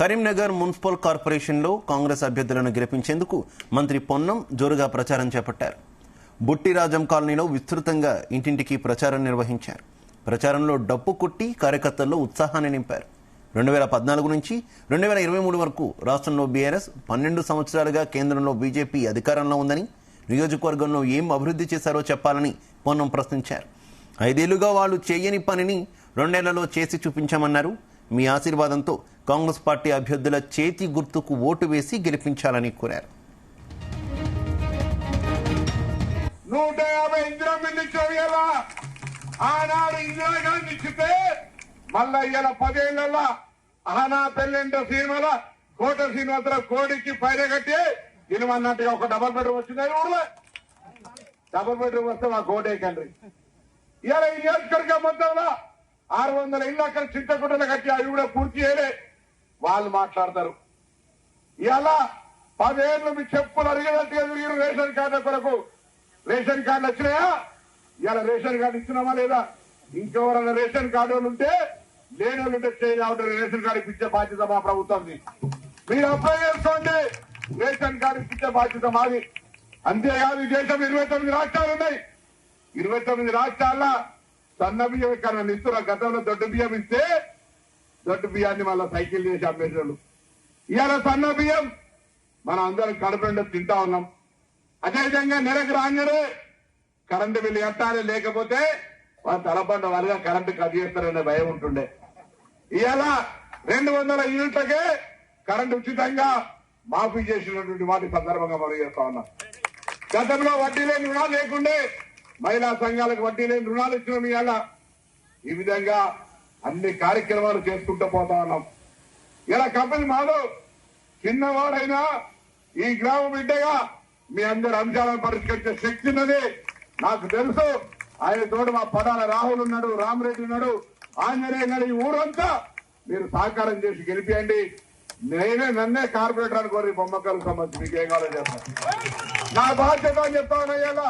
Karimnagar municipal కార్పొరేషన్లో కాంగ్రెస్ అభ్యర్థులను గెలిపించేందుకు మంత్రి పొన్నం జోరుగా ప్రచారం చేపట్టారు. బుట్టిరాజం కాలనీలో విస్తృతంగా ఇంటింటికి ప్రచారం నిర్వహించారు. ప్రచారంలో డప్పు కొట్టి కార్యకర్తల్లో ఉత్సాహాన్ని నింపారు. 2014 నుంచి 2023 వరకు రాష్ట్రంలో బీఆర్ఎస్ 12 సంవత్సరాలుగా కేంద్రంలో బీజేపీ అధికారంలో ఉందని, నియోజకవర్గంలో ఏం అభివృద్ధి చేశారో చెప్పాలని పొన్నం ప్రశ్నించారు. 5 ఏళ్లుగా వాళ్ళు చేయని పనిని 2 ఏళ్లలో చేసి చూపించామన్నారు. మీ ఆశీర్వాదంతో కాంగ్రెస్ పార్టీ అభ్యర్థుల చేతి గుర్తుకు ఓటు వేసి గెలిపించాలని కోరారు. 150 ఇందిరామిల్లు ఇచ్చారు. ఆనాడు ఇందిరాగాంధీ ఇచ్చితే మళ్ళా ఇలా 10 ఏళ్లలో ఆనా పెళ్ళంట సీమల కోట శ్రీనివాసరావు కోడికి పైన కట్టి తినమన్నట్టుగా ఒక డబుల్ బెడ్రూమ్ వచ్చింది. ఊర్లో డబుల్ బెడ్రూమ్ వస్తే మా కోటే కండ్రి. ఇలా ఈ నియోజకవర్గ మొత్తంలో 600 ఇళ్ళు అక్కడ చింతకుంటలు కట్టి అవి కూడా పూర్తి చేయలే. వాళ్ళు మాట్లాడతారు. ఇలా 10 ఏళ్ళు మీ చెప్పులు అరిగేటట్టుగా తిరిగిన రేషన్ కార్డుల కొరకు రేషన్ కార్డులు వచ్చినాయా? ఇలా రేషన్ కార్డు ఇచ్చినామా లేదా? ఇంకెవరైనా రేషన్ కార్డు ఉంటే లేని వాళ్ళు ఉంటే చేయవడం రేషన్ కార్డు ఇప్పించే బాధ్యత మా ప్రభుత్వంది. మీరు అప్లై చేసుకోండి, రేషన్ కార్డు ఇప్పించే బాధ్యత మాది. అంతేకాదు ఈ దేశం 29 రాష్ట్రాలు ఉన్నాయి. 29 రాష్ట్రాల్లో సన్న బియ్యం ఇక్కడ ఇస్తున్న గతంలో దొడ్డు బియ్యం ఇస్తే దొడ్డు బియ్యాన్ని మళ్ళీ సైకిల్ చేసి అమ్మేసాడు. ఇవాళ సన్న బియ్యం మనం అందరం కడుపుండి తింటా ఉన్నాం. అదేవిధంగా నెలకు రాగానే కరెంటు బిల్లు కట్టాలి, లేకపోతే వాళ్ళ తలబండ వాళ్ళగా కరెంటు కట్ చేస్తారనే భయం ఉంటుండే. ఇవాళ 200 యూనిట్లకే కరెంటు ఉచితంగా మాఫీ చేసినటువంటి వాటి సందర్భంగా మనం చేస్తా ఉన్నాం. గతంలో వడ్డీ లేని రుణాలు లేకుండే మహిళా సంఘాలకు వడ్డీ లేని రుణాలు ఇచ్చినాం. ఇవాళ ఈ విధంగా అన్ని కార్యక్రమాలు చేసుకుంటూ పోతా ఉన్నాం. ఇలా కంపెనీ మాలో చిన్నవాడైనా ఈ గ్రామ బిడ్డగా మీ అందరి అంశాలను పరిష్కరించే శక్తి ఉన్నది నాకు తెలుసు. ఆయన తోడు మా పడాల రాహుల్ ఉన్నాడు, రామరెడ్డి ఉన్నాడు, ఆంజనేయ ఉన్నాడు. ఈ ఊరంతా మీరు సహకారం చేసి గెలిపియండి. నన్నే కార్పొరేటర్ అనుకోరు బొమ్మకలకు సంబంధించి మీకు ఏం కావాలో చెప్తాను. నా బాధ్యత అని చెప్తాను.